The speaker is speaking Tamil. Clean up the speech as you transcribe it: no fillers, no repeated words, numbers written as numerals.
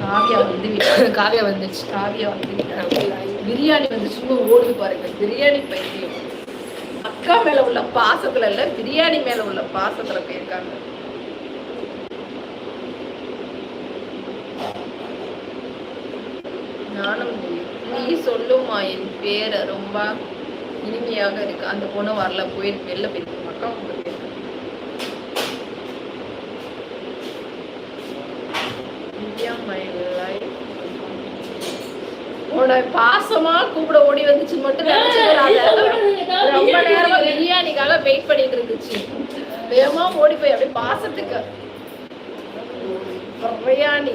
காவியா வந்துச்சு. காவியா வந்து பிரியாணி வந்து சும்மா ஓடுது பாருங்க. பிரியாணி பைத்தியம். அக்கா மேல உள்ள பாசத்துல இல்ல, பிரியாணி மேல உள்ள பாசத்துல போயிருக்காங்க. நானும் நீ சொல்லுமா என் பேரை ரொம்ப இனிமையாக இருக்கு. அந்த பொண்ணு வரல, போயிருக்கு, வெளில போயிருக்கு. அக்கா போயிருக்கு. உன்னோட பாசமா கூப்பிட ஓடி வந்துச்சு மட்டும் ரொம்ப நேரமா பிரியாணிக்காக வெயிட் பண்ணிட்டு இருந்துச்சு. வேகமா ஓடி போய் அப்படியே பாசத்துக்கு பிரியாணி